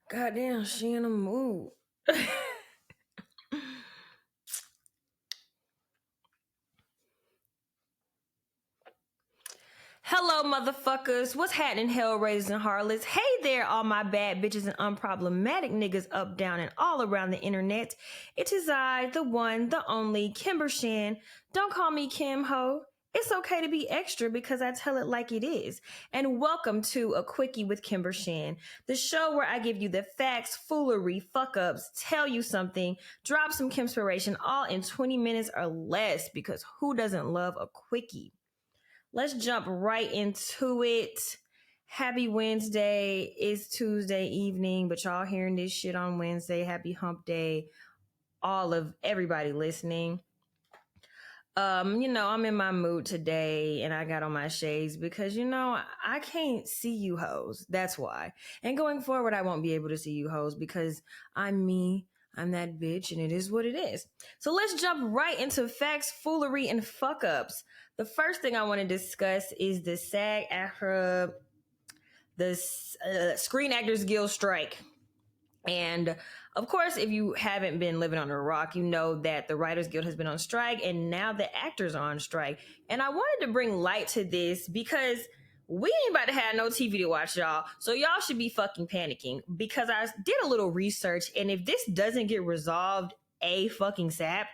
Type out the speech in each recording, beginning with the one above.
Goddamn, she in a mood. Hello, motherfuckers. What's happening, Hellraisers and Harlots? Hey there, all my bad bitches and unproblematic niggas up, down, and all around the internet. It is I, the one, the only, Kimber Shan. Don't call me Kim Ho. It's okay to be extra because I tell it like it is. And welcome to A Quickie with Kimber Shan, the show where I give you the facts, foolery, fuck ups, tell you something, drop some Kimspiration all in 20 minutes or less because who doesn't love a quickie? Let's jump right into it. Happy Wednesday. It's Tuesday evening, but y'all hearing this shit on Wednesday. Happy hump day. All of everybody listening. I'm in my mood today and I got on my shades because, I can't see you hoes. That's why. And going forward, I won't be able to see you hoes because I'm me. I'm that bitch and it is what it is. So let's jump right into facts, foolery, and fuck ups. The first thing I want to discuss is the SAG-AFTRA, the Screen Actors Guild strike. And of course, if you haven't been living on a rock, you know that the Writers Guild has been on strike and now the actors are on strike. And I wanted to bring light to this because we ain't about to have no TV to watch, y'all. So y'all should be fucking panicking because I did a little research. And if this doesn't get resolved a fucking sap,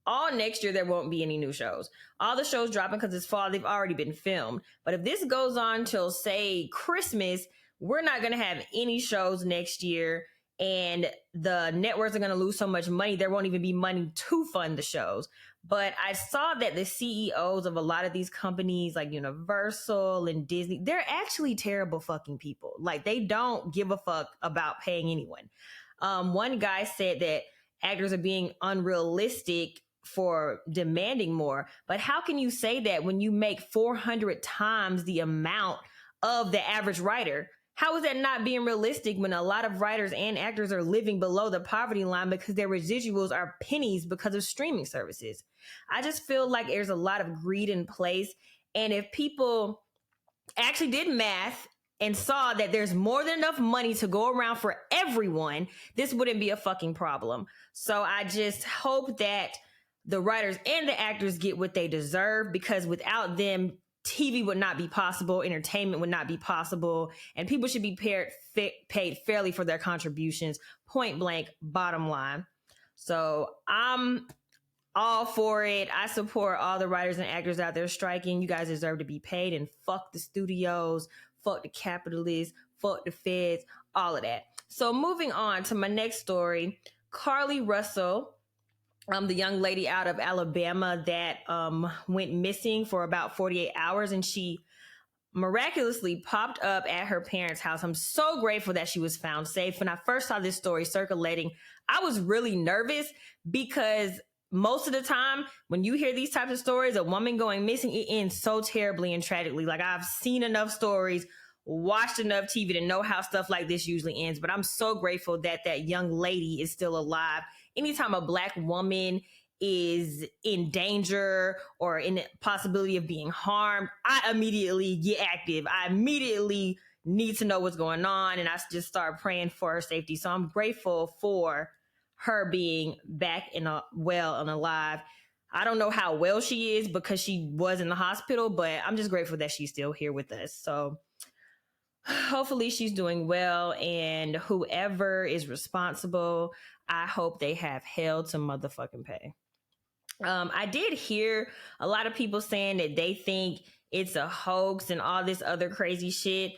all next year there won't be any new shows. All the shows dropping because it's fall, they've already been filmed. But if this goes on till, say, Christmas, we're not going to have any shows next year. And the networks are going to lose so much money, there won't even be money to fund the shows. But I saw that the CEOs of a lot of these companies like Universal and Disney, they're actually terrible fucking people. Like, they don't give a fuck about paying anyone. One guy said that actors are being unrealistic for demanding more. But how can you say that when you make 400 times the amount of the average writer? How is that not being realistic when a lot of writers and actors are living below the poverty line because their residuals are pennies because of streaming services? I just feel like there's a lot of greed in place. And if people actually did math and saw that there's more than enough money to go around for everyone, this wouldn't be a fucking problem. So I just hope that the writers and the actors get what they deserve because without them, TV would not be possible, entertainment would not be possible, and people should be paid fairly for their contributions, point blank, bottom line. So I'm all for it. I support all the writers and actors out there striking. You guys deserve to be paid, and fuck the studios, fuck the capitalists, fuck the feds, all of that. So moving on to my next story, Carlee Russell, the young lady out of Alabama that went missing for about 48 hours, and she miraculously popped up at her parents' house. I'm so grateful that she was found safe. When I first saw this story circulating, I was really nervous because most of the time when you hear these types of stories, a woman going missing, it ends so terribly and tragically. Like, I've seen enough stories, watched enough TV to know how stuff like this usually ends. But I'm so grateful that that young lady is still alive. Anytime a Black woman is in danger or in the possibility of being harmed, I immediately get active. I immediately need to know what's going on, and I just start praying for her safety. So I'm grateful for her being back well and alive. I don't know how well she is because she was in the hospital, but I'm just grateful that she's still here with us. So hopefully she's doing well, and whoever is responsible, I hope they have hell to motherfucking pay. I did hear a lot of people saying that they think it's a hoax and all this other crazy shit.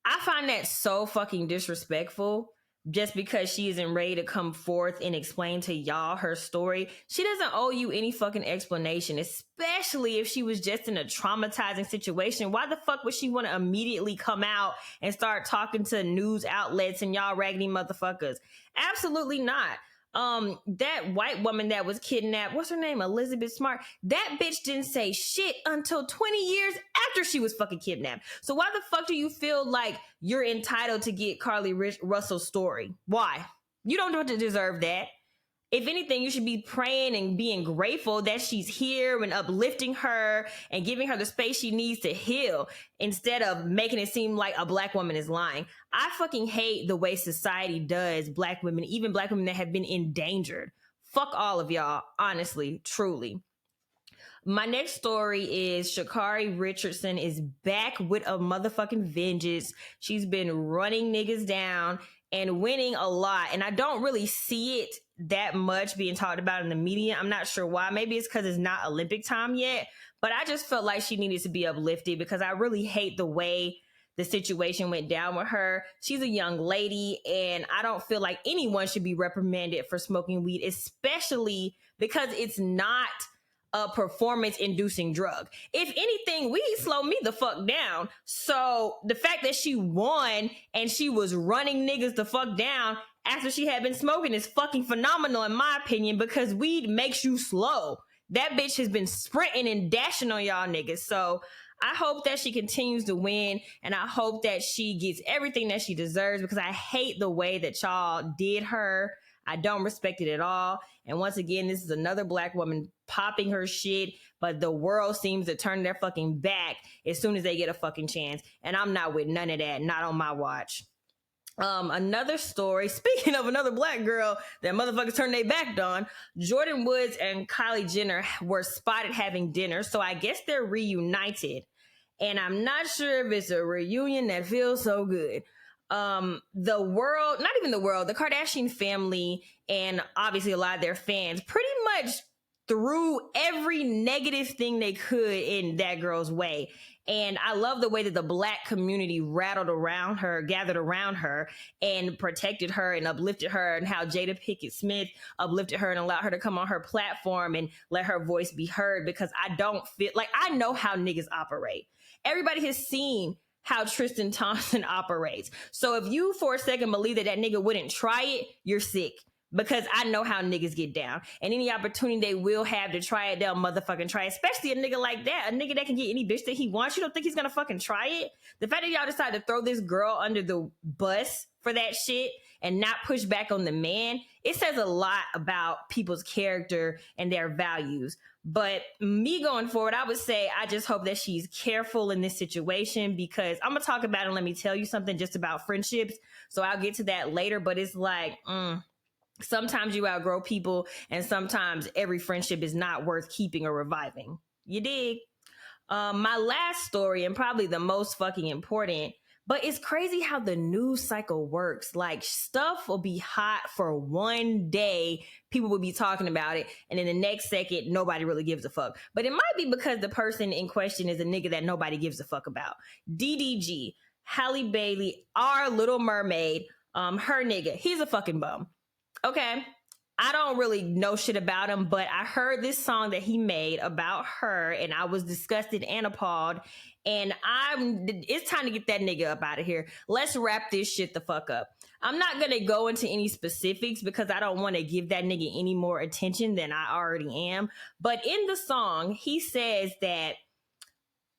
I find that so fucking disrespectful. Just because she isn't ready to come forth and explain to y'all her story, she doesn't owe you any fucking explanation, especially if she was just in a traumatizing situation. Why the fuck would she want to immediately come out and start talking to news outlets and y'all raggedy motherfuckers? Absolutely not. That white woman that was kidnapped, what's her name? Elizabeth Smart. That bitch didn't say shit until 20 years after she was fucking kidnapped. So why the fuck do you feel like you're entitled to get Carlee Russell's story? Why? You don't deserve that. If anything, you should be praying and being grateful that she's here and uplifting her and giving her the space she needs to heal instead of making it seem like a black woman is lying. I fucking hate the way society does black women, even black women that have been endangered. Fuck all of y'all, honestly, truly. My next story is Shakari Richardson is back with a motherfucking vengeance. She's been running niggas down and winning a lot. And I don't really see it that much being talked about in the media. I'm not sure why. Maybe it's because it's not Olympic time yet. But I just felt like she needed to be uplifted because I really hate the way the situation went down with her. She's a young lady, and I don't feel like anyone should be reprimanded for smoking weed, especially because it's not a performance-inducing drug. If anything, weed slow me the fuck down. So the fact that she won and she was running niggas the fuck down after she had been smoking is fucking phenomenal in my opinion, because weed makes you slow. That bitch has been sprinting and dashing on y'all niggas. So I hope that she continues to win, and I hope that she gets everything that she deserves, because I hate the way that y'all did her. I don't respect it at all. And once again, this is another black woman popping her shit, but the world seems to turn their fucking back as soon as they get a fucking chance. And I'm not with none of that, not on my watch. Another story, speaking of another black girl that motherfuckers turned their back on, Jordyn Woods and Kylie Jenner were spotted having dinner, so I guess they're reunited. And I'm not sure if it's a reunion that feels so good. The world, not even the world, the Kardashian family and obviously a lot of their fans pretty much threw every negative thing they could in that girl's way. And I love the way that the black community gathered around her and protected her and uplifted her, and how Jada Pinkett Smith uplifted her and allowed her to come on her platform and let her voice be heard, because I don't feel like, I know how niggas operate. Everybody has seen how Tristan Thompson operates. So if you for a second believe that nigga wouldn't try it, you're sick. Because I know how niggas get down. And any opportunity they will have to try it, they'll motherfucking try it. Especially a nigga like that. A nigga that can get any bitch that he wants. You don't think he's gonna fucking try it? The fact that y'all decided to throw this girl under the bus for that shit and not push back on the man, it says a lot about people's character and their values. But me going forward, I would say I just hope that she's careful in this situation, because I'm gonna talk about it and let me tell you something just about friendships. So I'll get to that later, but it's like, sometimes you outgrow people, and sometimes every friendship is not worth keeping or reviving. You dig? My last story, and probably the most fucking important, but it's crazy how the news cycle works. Like, stuff will be hot for one day, people will be talking about it, and then the next second, nobody really gives a fuck. But it might be because the person in question is a nigga that nobody gives a fuck about. DDG, Halle Bailey, our Little Mermaid, her nigga, he's a fucking bum. Okay, I don't really know shit about him, but I heard this song that he made about her, and I was disgusted and appalled. And it's time to get that nigga up out of here. Let's wrap this shit the fuck up. I'm not gonna go into any specifics because I don't want to give that nigga any more attention than I already am. But in the song, he says that.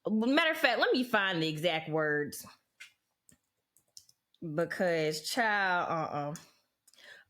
Matter of fact, let me find the exact words, because child,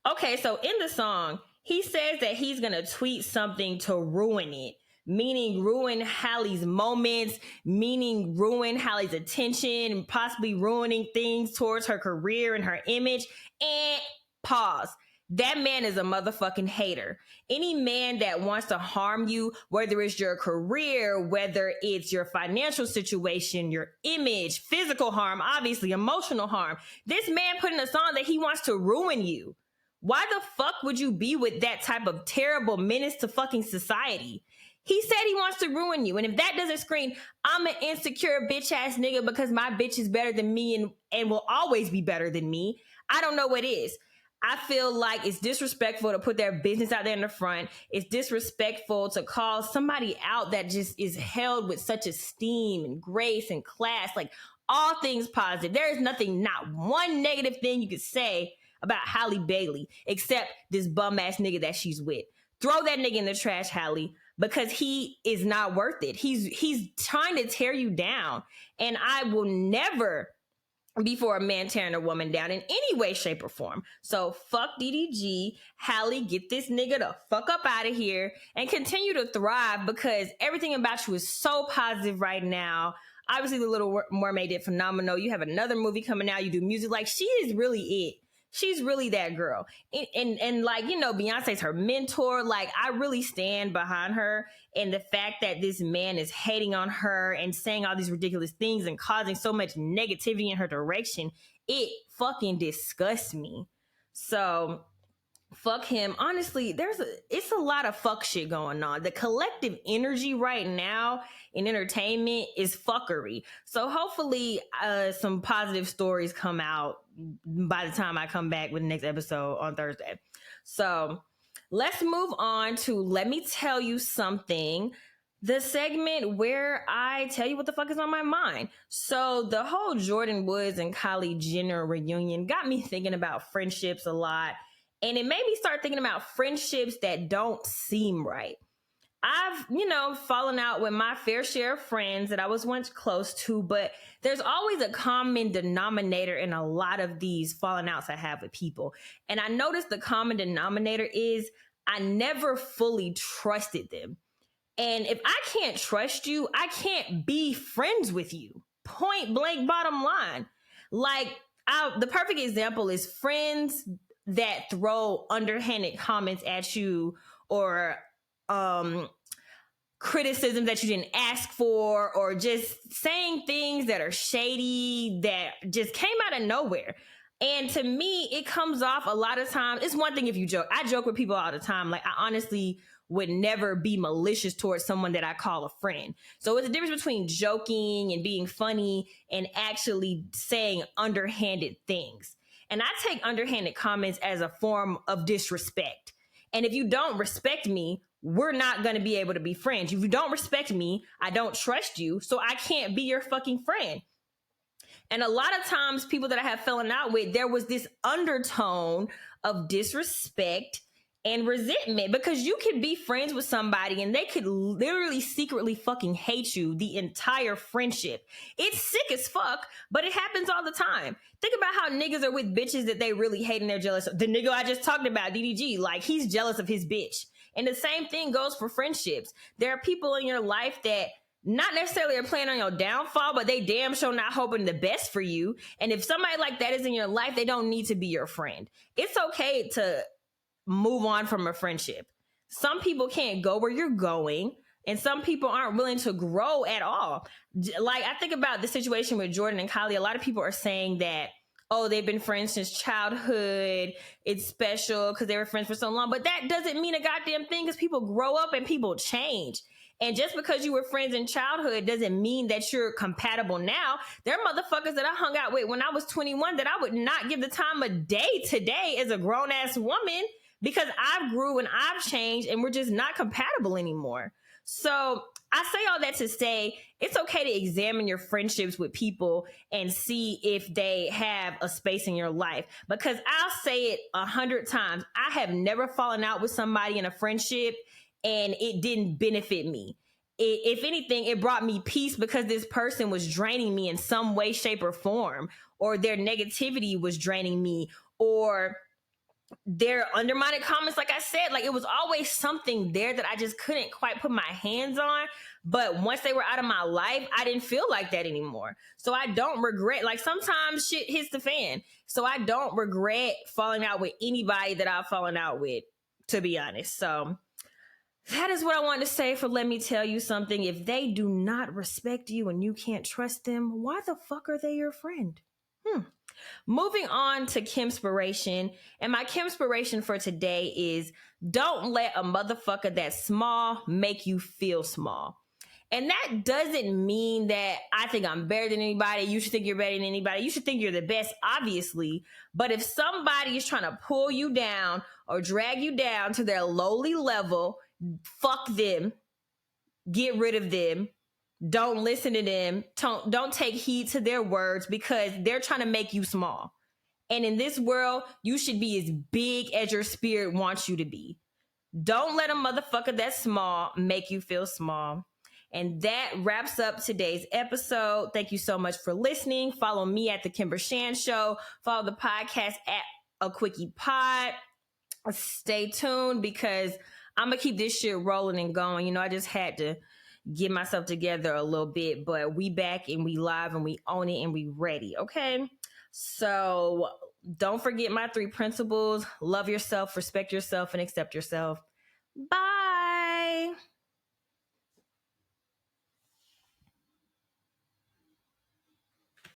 Okay, so in the song, he says that he's going to tweet something to ruin it, meaning ruin Halle's moments, meaning ruin Halle's attention, and possibly ruining things towards her career and her image. And pause. That man is a motherfucking hater. Any man that wants to harm you, whether it's your career, whether it's your financial situation, your image, physical harm, obviously emotional harm. This man put in a song that he wants to ruin you. Why the fuck would you be with that type of terrible menace to fucking society? He said he wants to ruin you. And if that doesn't scream, I'm an insecure bitch ass nigga because my bitch is better than me and will always be better than me, I don't know what is. I feel like it's disrespectful to put their business out there in the front. It's disrespectful to call somebody out that just is held with such esteem and grace and class, like all things positive. There is nothing, not one negative thing you could say about Halle Bailey, except this bum ass nigga that she's with. Throw that nigga in the trash, Halle, because he is not worth it. He's trying to tear you down. And I will never before a man tearing a woman down in any way, shape, or form. So fuck DDG. Halle, get this nigga the fuck up out of here and continue to thrive, because everything about you is so positive right now. Obviously, The Little Mermaid did phenomenal. You have another movie coming out. You do music. Like, she is really it. She's really that girl. And like, you know, Beyonce's her mentor. Like, I really stand behind her. And the fact that this man is hating on her and saying all these ridiculous things and causing so much negativity in her direction, it fucking disgusts me. So fuck him. Honestly, it's a lot of fuck shit going on. The collective energy right now in entertainment is fuckery. So hopefully some positive stories come out by the time I come back with the next episode on Thursday. So let's move on to Let Me Tell You Something, the segment where I tell you what the fuck is on my mind. So the whole Jordyn Woods and Kylie Jenner reunion got me thinking about friendships a lot. And it made me start thinking about friendships that don't seem right. I've, fallen out with my fair share of friends that I was once close to, but there's always a common denominator in a lot of these falling outs I have with people. And I noticed the common denominator is I never fully trusted them. And if I can't trust you, I can't be friends with you. Point blank, bottom line. Like, the perfect example is friends that throw underhanded comments at you, or criticism that you didn't ask for, or just saying things that are shady that just came out of nowhere. And to me, it comes off a lot of times. It's one thing if you joke. I joke with people all the time. Like, I honestly would never be malicious towards someone that I call a friend. So it's a difference between joking and being funny and actually saying underhanded things. And I take underhanded comments as a form of disrespect. And if you don't respect me, we're not going to be able to be friends. If you don't respect me, I don't trust you, so I can't be your fucking friend. And a lot of times, people that I have fallen out with, there was this undertone of disrespect and resentment, because you can be friends with somebody and they could literally secretly fucking hate you the entire friendship. It's sick as fuck, but it happens all the time. Think about how niggas are with bitches that they really hate and they're jealous of. The nigga I just talked about, DDG, like, he's jealous of his bitch. And the same thing goes for friendships. There are people in your life that not necessarily are planning on your downfall, but they damn sure not hoping the best for you. And if somebody like that is in your life, they don't need to be your friend. It's okay to move on from a friendship. Some people can't go where you're going, and some people aren't willing to grow at all. Like, I think about the situation with Jordyn and Kylie. A lot of people are saying that, oh, they've been friends since childhood. It's special because they were friends for so long. But that doesn't mean a goddamn thing, because people grow up and people change. And just because you were friends in childhood doesn't mean that you're compatible now. There are motherfuckers that I hung out with when I was 21 that I would not give the time of day today as a grown-ass woman, because I've grew and I've changed and we're just not compatible anymore. So I say all that to say it's okay to examine your friendships with people and see if they have a space in your life. Because I'll say it 100 times. I have never fallen out with somebody in a friendship and it didn't benefit me. If anything, it brought me peace, because this person was draining me in some way, shape, or form, or their negativity was draining me, or their undermined comments, like I said, like, it was always something there that I just couldn't quite put my hands on. But once they were out of my life, I didn't feel like that anymore. So I don't regret, like, sometimes shit hits the fan. So I don't regret falling out with anybody that I've fallen out with, to be honest. So that is what I wanted to say for Let Me Tell You Something. If they do not respect you and you can't trust them, why the fuck are they your friend? Moving on to Kimspiration. And my Kimspiration for today is, don't let a motherfucker that's small make you feel small. And that doesn't mean that I think I'm better than anybody. You should think you're better than anybody. You should think you're the best, obviously. But if somebody is trying to pull you down or drag you down to their lowly level, fuck them. Get rid of them. Don't listen to them. Don't take heed to their words, because they're trying to make you small. And in this world, you should be as big as your spirit wants you to be. Don't let a motherfucker that's small make you feel small. And that wraps up today's episode. Thank you so much for listening. Follow me at the Kimber Shan Show. Follow the podcast at A Quickie Pod. Stay tuned because I'm going to keep this shit rolling and going. You know, I just had to get myself together a little bit, but we back and we live and we own it and we ready. Okay. So don't forget my 3 principles. Love yourself, respect yourself, and accept yourself. Bye.